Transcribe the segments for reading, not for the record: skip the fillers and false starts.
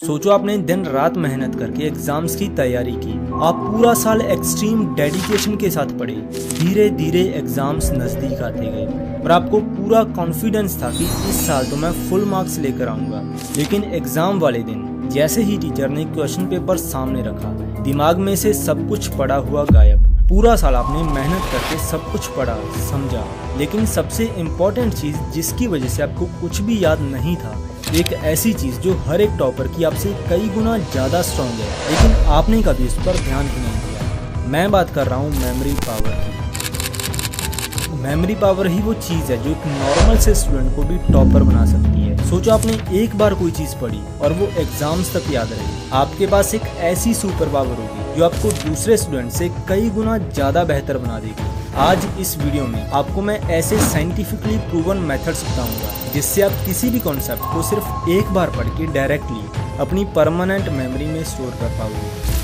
सोचो आपने दिन रात मेहनत करके एग्जाम्स की तैयारी की, आप पूरा साल एक्सट्रीम डेडिकेशन के साथ पढ़े, धीरे धीरे एग्जाम्स नजदीक आते गए और आपको पूरा कॉन्फिडेंस था कि इस साल तो मैं फुल मार्क्स लेकर आऊंगा। लेकिन एग्जाम वाले दिन जैसे ही टीचर ने क्वेश्चन पेपर सामने रखा, दिमाग में से सब कुछ पढ़ा हुआ गायब। पूरा साल आपने मेहनत करके सब कुछ पढ़ा समझा, लेकिन सबसे इम्पोर्टेंट चीज जिसकी वजह से आपको कुछ भी याद नहीं था, एक ऐसी चीज जो हर एक टॉपर की आपसे कई गुना ज्यादा स्ट्रांग है, लेकिन आपने कभी उस पर ध्यान ही नहीं दिया। मैं बात कर रहा हूँ मेमोरी पावर की। मेमोरी पावर ही वो चीज है जो एक नॉर्मल से स्टूडेंट को भी टॉपर बना सकती है। सोचो आपने एक बार कोई चीज पढ़ी और वो एग्जाम्स तक याद रही, आपके पास एक ऐसी सुपर पावर होगी जो आपको दूसरे स्टूडेंट से कई गुना ज्यादा बेहतर बना देगी। आज इस वीडियो में आपको मैं ऐसे साइंटिफिकली प्रूवन मेथड्स बताऊंगा जिससे आप किसी भी कॉन्सेप्ट को सिर्फ एक बार पढ़ के डायरेक्टली अपनी परमानेंट मेमोरी में स्टोर कर पाओगे।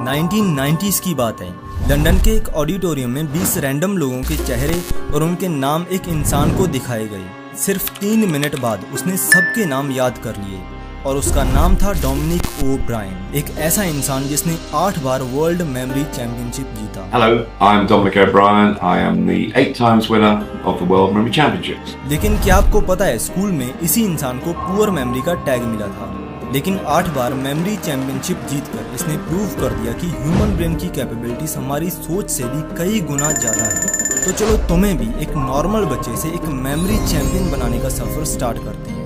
1990s की बात है। लंदन के एक ऑडिटोरियम में 20 रैंडम लोगों के चेहरे और उनके नाम एक इंसान को दिखाए गए। सिर्फ 3 मिनट बाद उसने सबके नाम याद कर लिए और उसका नाम था डोमिनिक ओ ब्रायन, एक ऐसा इंसान जिसने 8 बार वर्ल्ड मेमोरी चैंपियनशिप जीता। Hello, I'm Dominic O'Brien. I am the 8 times winner of the World Memory Championships. लेकिन क्या आपको पता है, स्कूल में इसी इंसान को पुअर मेमोरी का टैग मिला था, लेकिन 8 बार मेमोरी चैंपियनशिप जीतकर इसने प्रूव कर दिया कि ह्यूमन ब्रेन की कैपेबिलिटीज हमारी सोच से भी कई गुना ज्यादा है। तो चलो तुम्हें भी एक नॉर्मल बच्चे से एक मेमोरी चैंपियन बनाने का सफर स्टार्ट करते हैं।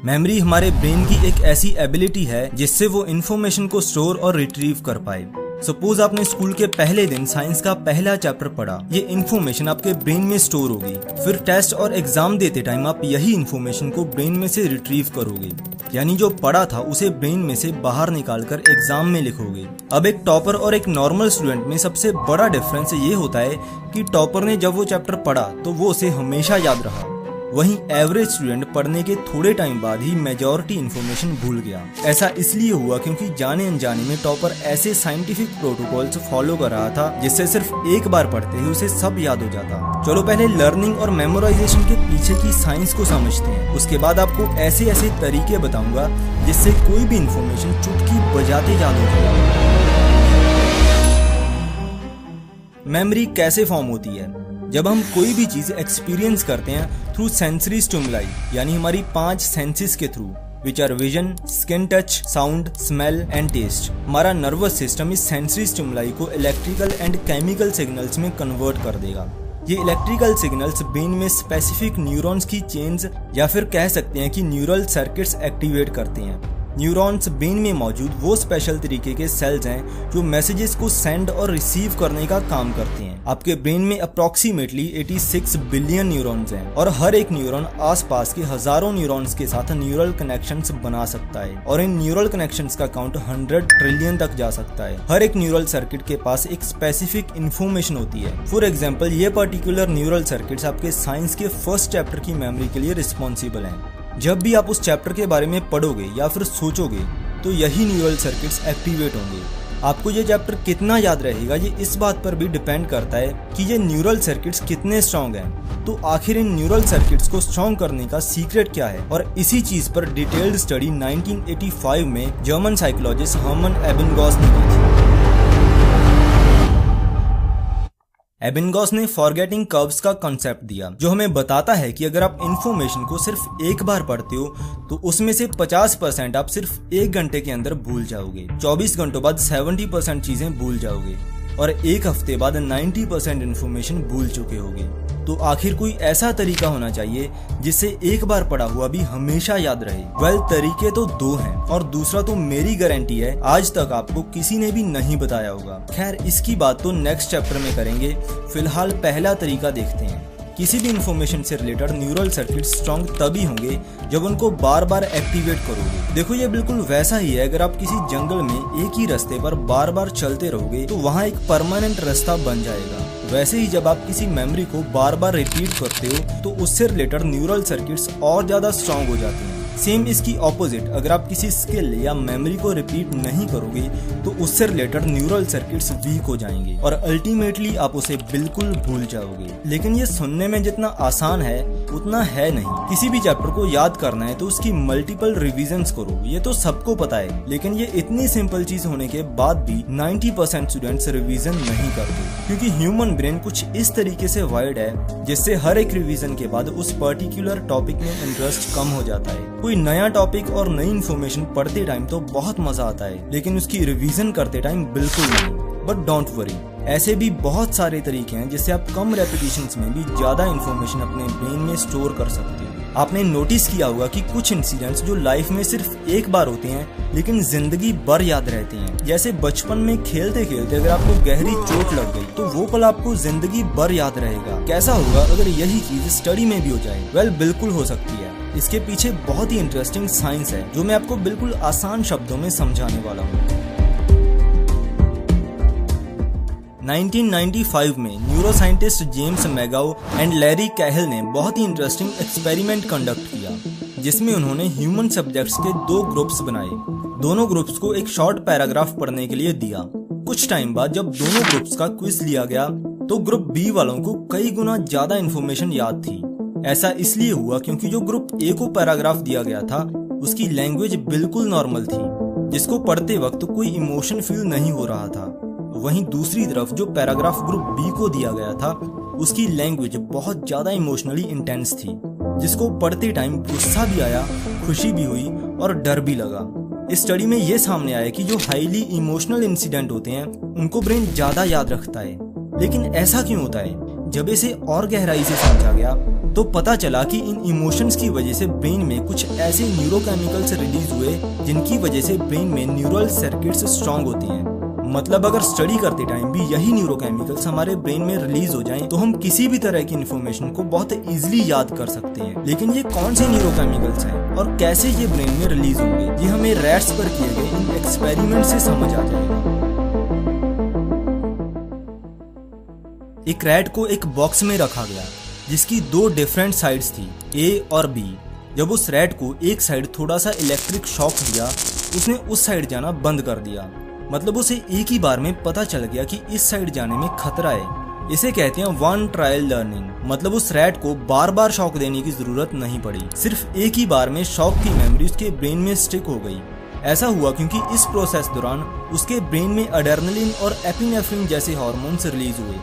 मेमोरी हमारे ब्रेन की एक ऐसी एबिलिटी है जिससे वो इन्फॉर्मेशन को स्टोर और रिट्रीव कर पाए। सपोज आपने स्कूल के पहले दिन साइंस का पहला चैप्टर पढ़ा, ये इन्फॉर्मेशन आपके ब्रेन में स्टोर होगी। फिर टेस्ट और एग्जाम देते टाइम आप यही इन्फॉर्मेशन को ब्रेन में से रिट्रीव करोगे, यानी जो पढ़ा था उसे ब्रेन में से बाहर निकालकर एग्जाम में लिखोगे। अब एक टॉपर और एक नॉर्मल स्टूडेंट में सबसे बड़ा डिफरेंस ये होता है कि टॉपर ने जब वो चैप्टर पढ़ा तो वो उसे हमेशा याद रहा, वहीं एवरेज स्टूडेंट पढ़ने के थोड़े टाइम बाद ही मेजॉरिटी इन्फॉर्मेशन भूल गया। ऐसा इसलिए हुआ क्योंकि जाने अनजाने में टॉपर ऐसे साइंटिफिक प्रोटोकॉल्स फॉलो कर रहा था जिससे सिर्फ एक बार पढ़ते ही उसे सब याद हो जाता। चलो पहले लर्निंग और मेमोराइजेशन के पीछे की साइंस को समझते हैं, उसके बाद आपको ऐसे ऐसे तरीके बताऊंगा जिससे कोई भी इन्फॉर्मेशन चुटकी बजाते याद हो जाए। मेमोरी कैसे फॉर्म होती है? जब हम कोई भी चीज एक्सपीरियंस करते हैं थ्रू सेंसरी स्टिमुलाई, यानी हमारी 5 सेंसेस के through, which are vision, skin touch, sound, smell and taste. हमारा नर्वस सिस्टम इस सेंसरी स्टिमुलाई को इलेक्ट्रिकल एंड केमिकल सिग्नल्स में कन्वर्ट कर देगा। ये इलेक्ट्रिकल सिग्नल्स ब्रेन में स्पेसिफिक न्यूरॉन्स की चेन्स या फिर कह सकते हैं कि न्यूरल सर्किट्स एक्टिवेट करते हैं। न्यूरॉन्स ब्रेन में मौजूद वो स्पेशल तरीके के सेल्स हैं जो मैसेजेस को सेंड और रिसीव करने का काम करते हैं। आपके ब्रेन में अप्रोक्सीमेटली 86 बिलियन न्यूरॉन्स हैं और हर एक न्यूरॉन आसपास के हजारों न्यूरॉन्स के साथ न्यूरल कनेक्शंस बना सकता है और इन न्यूरल कनेक्शंस का काउंट 100 ट्रिलियन तक जा सकता है। हर एक न्यूरल सर्किट के पास एक स्पेसिफिक इन्फॉर्मेशन होती है। फॉर एग्जाम्पल, ये पर्टिकुलर न्यूरल सर्किट्स आपके साइंस के फर्स्ट चैप्टर की मेमोरी के लिए रिस्पॉन्सिबल हैं। जब भी आप उस चैप्टर के बारे में पढ़ोगे या फिर सोचोगे तो यही न्यूरल सर्किट्स एक्टिवेट होंगे। आपको ये चैप्टर कितना याद रहेगा ये इस बात पर भी डिपेंड करता है कि ये न्यूरल सर्किट्स कितने स्ट्रॉन्ग हैं। तो आखिर इन न्यूरल सर्किट्स को स्ट्रॉन्ग करने का सीक्रेट क्या है? और इसी चीज पर डिटेल्ड स्टडी 1985 में जर्मन साइकोलॉजिस्ट हर्मन एबिंगॉस ने की थी। एबिंगॉस ने फॉरगेटिंग कर्व्स का कॉन्सेप्ट दिया, जो हमें बताता है कि अगर आप इन्फॉर्मेशन को सिर्फ एक बार पढ़ते हो तो उसमें से 50% आप सिर्फ 1 घंटे के अंदर भूल जाओगे, 24 घंटों बाद 70% चीजें भूल जाओगे और 1 हफ्ते बाद 90% इन्फॉर्मेशन भूल चुके होगे। तो आखिर कोई ऐसा तरीका होना चाहिए जिससे एक बार पढ़ा हुआ भी हमेशा याद रहे। वेल, तरीके तो 2 हैं और दूसरा तो मेरी गारंटी है आज तक आपको किसी ने भी नहीं बताया होगा। खैर, इसकी बात तो नेक्स्ट चैप्टर में करेंगे। फिलहाल पहला तरीका देखते हैं। किसी भी इन्फॉर्मेशन से रिलेटेड न्यूरल सर्किट स्ट्रॉन्ग तभी होंगे जब उनको बार बार एक्टिवेट करोगे। देखो, ये बिल्कुल वैसा ही है। अगर आप किसी जंगल में एक ही रास्ते पर बार बार चलते रहोगे तो वहाँ एक परमानेंट रास्ता बन जाएगा। वैसे ही जब आप किसी मेमोरी को बार बार रिपीट करते हो तो उससे रिलेटेड न्यूरल सर्किट्स और ज्यादा स्ट्रॉन्ग हो जाते हैं। सेम इसकी ऑपोजिट, अगर आप किसी स्किल या मेमोरी को रिपीट नहीं करोगे तो उससे रिलेटेड न्यूरल सर्किट्स वीक हो जाएंगे और अल्टीमेटली आप उसे बिल्कुल भूल जाओगे। लेकिन ये सुनने में जितना आसान है उतना है नहीं। किसी भी चैप्टर को याद करना है तो उसकी मल्टीपल रिविजन्स करो, ये तो सबको पता है। लेकिन ये इतनी सिंपल चीज होने के बाद भी 90% स्टूडेंट्स रिवीजन नहीं करते, क्योंकि ह्यूमन ब्रेन कुछ इस तरीके से वायर्ड है जिससे हर एक रिवीजन के बाद उस पर्टिकुलर टॉपिक में इंटरेस्ट कम हो जाता है। कोई नया टॉपिक और नई इन्फॉर्मेशन पढ़ते टाइम तो बहुत मजा आता है, लेकिन उसकी रिवीजन करते टाइम बिल्कुल नहीं। बट डोंट वरी, ऐसे भी बहुत सारे तरीके हैं जिससे आप कम रेपिटेशंस में भी ज्यादा इन्फॉर्मेशन अपने ब्रेन में स्टोर कर सकते हो। आपने नोटिस किया होगा कि कुछ इंसिडेंट्स जो लाइफ में सिर्फ एक बार होते हैं लेकिन जिंदगी भर याद रहते हैं। जैसे बचपन में खेलते खेलते अगर आपको गहरी चोट लग गई तो वो पल आपको जिंदगी भर याद रहेगा। कैसा होगा अगर यही चीज स्टडी में भी हो जाए? वेल, बिल्कुल हो सकती है। इसके पीछे बहुत ही इंटरेस्टिंग साइंस है जो मैं आपको बिल्कुल आसान शब्दों में समझाने वाला हूँ। 1995 में न्यूरोसाइंटिस्ट जेम्स मैगाओ एंड लैरी कैहिल ने बहुत ही इंटरेस्टिंग एक्सपेरिमेंट कंडक्ट किया, जिसमें उन्होंने ह्यूमन सब्जेक्ट्स के 2 ग्रुप्स बनाए। दोनों ग्रुप्स को एक शॉर्ट पैराग्राफ पढ़ने के लिए दिया। कुछ टाइम बाद जब दोनों ग्रुप्स का क्विज लिया गया तो ग्रुप बी वालों को कई गुना ज्यादा इन्फॉर्मेशन याद थी। ऐसा इसलिए हुआ क्योंकि जो ग्रुप ए को पैराग्राफ दिया गया था उसकी लैंग्वेज बिल्कुल नॉर्मल थी, जिसको पढ़ते वक्त कोई इमोशन फील नहीं हो रहा था। वहीं दूसरी तरफ जो पैराग्राफ ग्रुप बी को दिया गया था उसकी लैंग्वेज बहुत ज्यादा इमोशनली इंटेंस थी, जिसको पढ़ते टाइम गुस्सा भी आया, खुशी भी हुई और डर भी लगा। इस स्टडी में ये सामने आया कि जो हाईली इमोशनल इंसिडेंट होते हैं उनको ब्रेन ज्यादा याद रखता है। लेकिन ऐसा क्यों होता है? जब इसे और गहराई से समझा गया तो पता चला कि इन इमोशंस की वजह से ब्रेन में कुछ ऐसे न्यूरोकेमिकल्स रिलीज हुए जिनकी वजह से ब्रेन में न्यूरल सर्किट्स स्ट्रांग होती हैं। मतलब अगर स्टडी करते टाइम भी यही न्यूरोकेमिकल्स हमारे ब्रेन में रिलीज हो जाएं तो हम किसी भी तरह की इन्फॉर्मेशन को बहुत इजीली याद कर सकते हैं। लेकिन ये कौन से न्यूरोकेमिकल्स हैं और कैसे ये ब्रेन में रिलीज होंगे, ये हमें रैट्स पर किए गए इन एक्सपेरिमेंट से समझ आ जाएगा। एक रैट को एक बॉक्स में रखा गया जिसकी 2 डिफरेंट साइड्स थी, ए और बी। जब उस रैट को एक साइड थोड़ा सा इलेक्ट्रिक शॉक दिया, उसने उस साइड जाना बंद कर दिया। मतलब उसे एक ही बार में पता चल गया कि इस साइड जाने में खतरा है। इसे कहते हैं वन ट्रायल लर्निंग। मतलब उस रैट को बार बार शॉक देने की जरूरत नहीं पड़ी, सिर्फ एक ही बार में शॉक की मेमोरी उसके ब्रेन में स्टिक हो गई। ऐसा हुआ क्योंकि इस प्रोसेस दौरान उसके ब्रेन में एड्रेनलिन और एपिनेफ्रिन जैसे हार्मोन्स रिलीज हुए।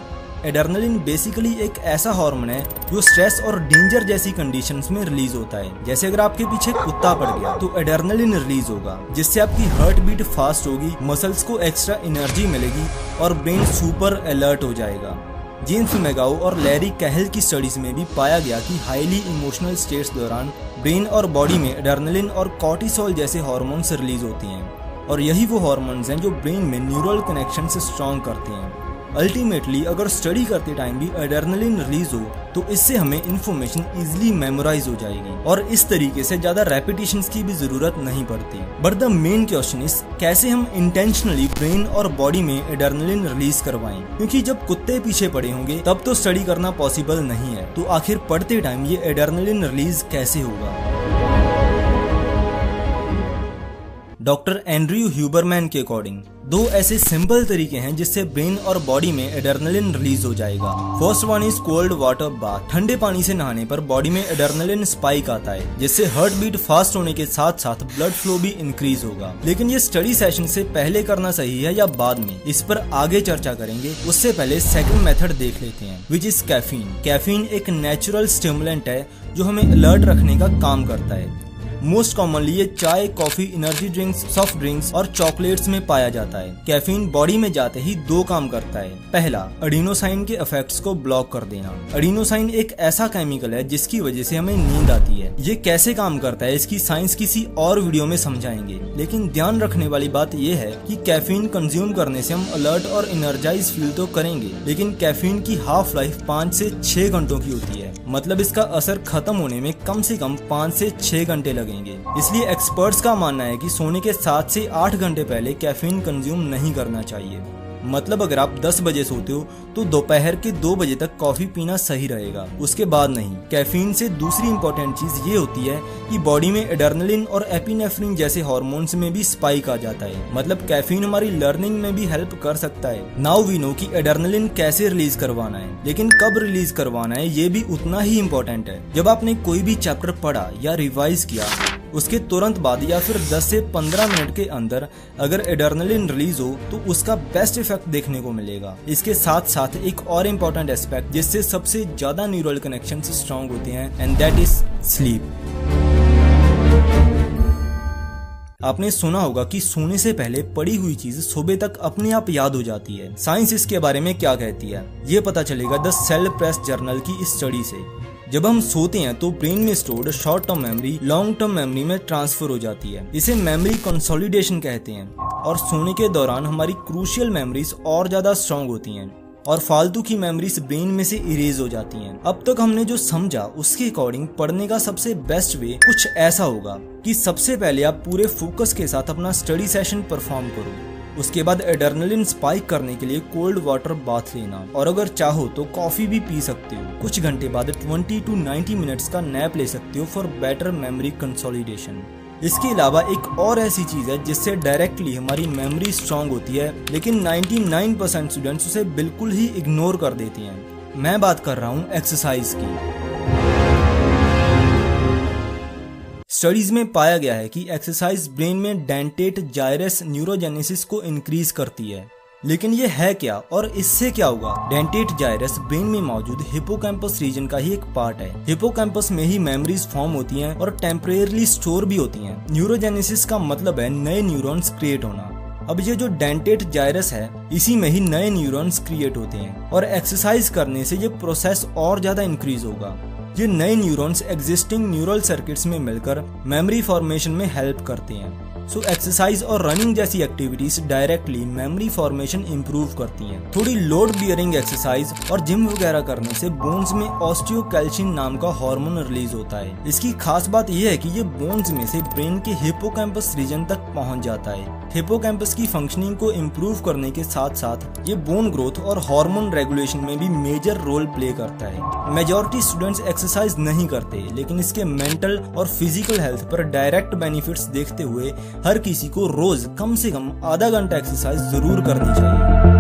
एड्रेनलिन बेसिकली एक ऐसा हार्मोन है जो स्ट्रेस और डेंजर जैसी कंडीशंस में रिलीज होता है। जैसे अगर आपके पीछे कुत्ता पड़ गया तो एड्रेनलिन रिलीज होगा, जिससे आपकी हार्ट बीट फास्ट होगी, मसल्स को एक्स्ट्रा एनर्जी मिलेगी और ब्रेन सुपर अलर्ट हो जाएगा। जेम्स मैगाओ और लैरी कैहिल की स्टडीज में भी पाया गया कि हाईली इमोशनल स्टेट्स दौरान ब्रेन और बॉडी में एड्रेनलिन और कॉर्टिसोल जैसे हार्मोन्स रिलीज होती हैं, और यही वो हार्मोन्स हैं जो ब्रेन में न्यूरल कनेक्शन से स्ट्रॉन्ग करते हैं। अल्टीमेटली अगर स्टडी करते टाइम भी एड्रेनलिन रिलीज हो तो इससे हमें इन्फॉर्मेशन इजीली मेमोराइज हो जाएगी और इस तरीके से ज्यादा रेपिटेशंस की भी जरूरत नहीं पड़ती। But the main question is कैसे हम इंटेंशनली ब्रेन और बॉडी में एड्रेनलिन रिलीज करवाएं, क्योंकि जब कुत्ते पीछे पड़े होंगे तब तो स्टडी करना पॉसिबल नहीं है। तो आखिर पढ़ते टाइम ये एड्रेनलिन रिलीज कैसे होगा? डॉक्टर एंड्रयू ह्यूबरमैन के अकॉर्डिंग 2 ऐसे सिंपल तरीके हैं जिससे ब्रेन और बॉडी में एड्रेनलिन रिलीज हो जाएगा। First one is cold water bath. ठंडे पानी से नहाने पर बॉडी में एड्रेनलिन स्पाइक आता है, जिससे हार्ट बीट फास्ट होने के साथ साथ ब्लड फ्लो भी इंक्रीज होगा। लेकिन ये स्टडी सेशन से पहले करना सही है या बाद में, इस पर आगे चर्चा करेंगे। उससे पहले सेकंड मेथड देख लेते हैं, विच इज कैफीन। कैफीन एक नेचुरल स्टिमुलेंट है जो हमें अलर्ट रखने का काम करता है। मोस्ट कॉमनली ये चाय, coffee, energy drinks, soft drinks और चॉकलेट्स में पाया जाता है। कैफीन बॉडी में जाते ही 2 काम करता है। पहला, एडिनोसाइन के इफेक्ट्स को ब्लॉक कर देना। एडिनोसाइन एक ऐसा केमिकल है जिसकी वजह से हमें नींद आती है। ये कैसे काम करता है इसकी साइंस किसी और वीडियो में समझाएंगे, लेकिन ध्यान रखने वाली बात यह है कि कैफीन कंज्यूम करने से हम अलर्ट और एनर्जाइज फील तो करेंगे, लेकिन कैफीन की हाफ लाइफ 5 से 6 घंटों की होती है। मतलब इसका असर खत्म होने में कम से कम 5 से 6 घंटे लगेंगे। इसलिए एक्सपर्ट्स का मानना है कि सोने के 7 से 8 घंटे पहले कैफीन कंज्यूम नहीं करना चाहिए। मतलब अगर आप 10 बजे सोते हो तो दोपहर के 2 बजे तक कॉफी पीना सही रहेगा, उसके बाद नहीं। कैफीन से दूसरी इंपॉर्टेंट चीज ये होती है कि बॉडी में एड्रेनलिन और एपिनेफ्रिन जैसे हार्मोन्स में भी स्पाइक आ जाता है। मतलब कैफीन हमारी लर्निंग में भी हेल्प कर सकता है। नाउ वी नो कि एड्रेनलिन कैसे रिलीज करवाना है, लेकिन कब रिलीज करवाना है ये भी उतना ही इम्पोर्टेंट है। जब आपने कोई भी चैप्टर पढ़ा या रिवाइज किया, उसके तुरंत बाद या फिर 10 से 15 मिनट के अंदर अगर एड्रेनलिन रिलीज हो तो उसका बेस्ट इफेक्ट देखने को मिलेगा। इसके साथ साथ एक और इम्पोर्टेंट एस्पेक्ट जिससे सबसे ज्यादा न्यूरल कनेक्शन स्ट्रॉन्ग होते हैं, एंड दैट इज स्लीप। आपने सुना होगा कि सोने से पहले पढ़ी हुई चीज सुबह तक अपने आप याद हो जाती है। साइंस इसके बारे में क्या कहती है ये पता चलेगा द सेल प्रेस जर्नल की इस स्टडी से। जब हम सोते हैं तो ब्रेन में stored short term memory long term memory में ट्रांसफर हो जाती है। इसे मेमोरी कंसोलिडेशन कहते हैं। और सोने के दौरान हमारी क्रूशियल मेमोरीज और ज्यादा स्ट्रॉन्ग होती हैं और फालतू की मेमोरीज ब्रेन में से इरेज हो जाती हैं। अब तक हमने जो समझा उसके अकॉर्डिंग पढ़ने का सबसे बेस्ट वे कुछ ऐसा होगा कि सबसे पहले आप पूरे फोकस के साथ अपना स्टडी सेशन परफॉर्म करो। उसके बाद एड्रेनलिन स्पाइक करने के लिए कोल्ड वाटर बाथ लेना, और अगर चाहो तो कॉफी भी पी सकते हो। कुछ घंटे बाद 20 to 90 मिनट्स का नैप ले सकते हो फॉर बेटर मेमोरी कंसोलिडेशन। इसके अलावा एक और ऐसी चीज है जिससे डायरेक्टली हमारी मेमोरी स्ट्रांग होती है, लेकिन 99% स्टूडेंट्स उसे बिल्कुल ही इग्नोर कर देते हैं। मैं बात कर रहा हूँ एक्सरसाइज की। स्टडीज में पाया गया है कि एक्सरसाइज ब्रेन में डेंटेट जायरस न्यूरोजेनेसिस को इंक्रीज करती है। लेकिन ये है क्या और इससे क्या होगा? डेंटेट जायरस ब्रेन में मौजूद हिपोकैम्पस रीजन का ही एक पार्ट है। हिपोकैम्पस में ही मेमोरीज फॉर्म होती हैं और टेम्परेरली स्टोर भी होती हैं। न्यूरोजेनेसिस का मतलब है नए न्यूरॉन्स क्रिएट होना। अब ये जो डेंटेट जायरस है इसी में ही नए न्यूरॉन्स क्रिएट होते हैं और एक्सरसाइज करने से ये प्रोसेस और ज्यादा इंक्रीज होगा। ये नए न्यूरॉन्स एग्जिस्टिंग न्यूरल सर्किट्स में मिलकर मेमोरी फॉर्मेशन में हेल्प करते हैं। सो एक्सरसाइज और रनिंग जैसी activities directly memory formation improve करती हैं। थोड़ी लोड बियरिंग एक्सरसाइज और जिम वगैरह करने से बोन्स में ऑस्टियोकैल्सिन नाम का हार्मोन रिलीज होता है। इसकी खास बात यह है कि ये बोन्स में से ब्रेन के हिपोकैम्पस रीजन तक पहुंच जाता है। हिपोकैम्पस की फंक्शनिंग को इम्प्रूव करने के साथ साथ ये बोन ग्रोथ और हार्मोन रेगुलेशन में भी मेजर रोल प्ले करता है। मेजॉरिटी स्टूडेंट्स एक्सरसाइज नहीं करते, लेकिन इसके मेंटल और फिजिकल हेल्थ पर डायरेक्ट बेनिफिट्स देखते हुए हर किसी को रोज कम से कम आधा घंटा एक्सरसाइज जरूर करनी चाहिए।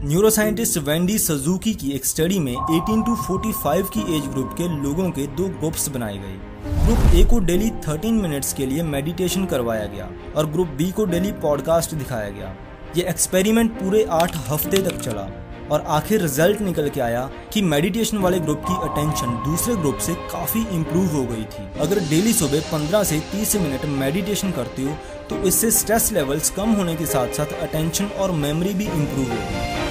न्यूरोसाइंटिस्ट वेंडी सुजुकी की एक स्टडी में 18 to 45 की एज ग्रुप के लोगों के 2 ग्रुप्स बनाए गए। ग्रुप ए को डेली 13 मिनट्स के लिए मेडिटेशन करवाया गया और ग्रुप बी को डेली पॉडकास्ट दिखाया गया। ये एक्सपेरिमेंट पूरे 8 हफ्ते तक चला और आखिर रिजल्ट निकल के आया कि मेडिटेशन वाले ग्रुप की अटेंशन दूसरे ग्रुप से काफी इम्प्रूव हो गई थी। अगर डेली सुबह 15 से 30 मिनट मेडिटेशन करते हो तो इससे स्ट्रेस लेवल्स कम होने के साथ साथ अटेंशन और मेमोरी भी इम्प्रूव होगी।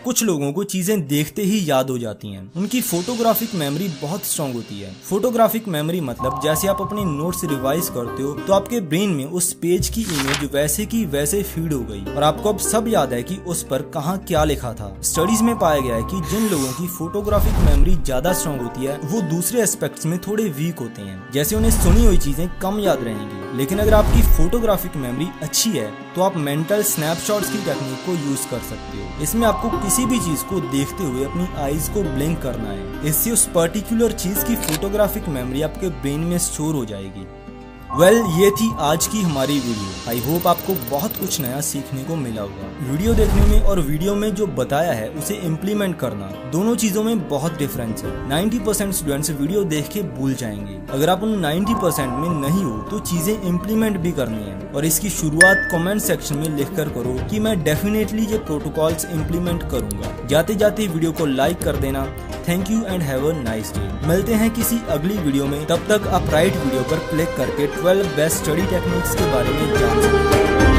कुछ लोगों को चीजें देखते ही याद हो जाती हैं। उनकी फोटोग्राफिक मेमोरी बहुत स्ट्रांग होती है। फोटोग्राफिक मेमोरी मतलब जैसे आप अपने नोट्स रिवाइज करते हो तो आपके ब्रेन में उस पेज की इमेज वैसे की वैसे फीड हो गई और आपको अब सब याद है कि उस पर कहाँ क्या लिखा था। स्टडीज में पाया गया है कि जिन लोगों की फोटोग्राफिक मेमोरी ज्यादा स्ट्रांग होती है वो दूसरे एस्पेक्ट्स में थोड़े वीक होते हैं, जैसे उन्हें सुनी हुई चीजें कम याद रहेंगी। लेकिन अगर आपकी फोटोग्राफिक मेमोरी अच्छी है तो आप मेंटल स्नैपशॉट्स की टेक्निक को यूज कर सकते हो। इसमें आपको किसी भी चीज को देखते हुए अपनी आईज को ब्लिंक करना है। इससे उस पर्टिकुलर चीज की फोटोग्राफिक मेमोरी आपके ब्रेन में स्टोर हो जाएगी। ये थी आज की हमारी वीडियो। आई होप आपको बहुत कुछ नया सीखने को मिला होगा। वीडियो देखने में और वीडियो में जो बताया है उसे इम्प्लीमेंट करना, दोनों चीजों में बहुत डिफरेंस है। 90% स्टूडेंट्स वीडियो देख के भूल जाएंगे। अगर आप उन 90% में नहीं हो तो चीजें इम्प्लीमेंट भी करनी है और इसकी शुरुआत कमेंट सेक्शन में लिख कर करो कि मैं डेफिनेटली ये प्रोटोकॉल्स इम्प्लीमेंट करूंगा। जाते जाते वीडियो को लाइक कर देना। Thank you and have a nice day. मिलते हैं किसी अगली वीडियो में। तब तक आप राइट वीडियो पर क्लिक करके 12 बेस्ट स्टडी टेक्निक्स के बारे में जान सकते हैं।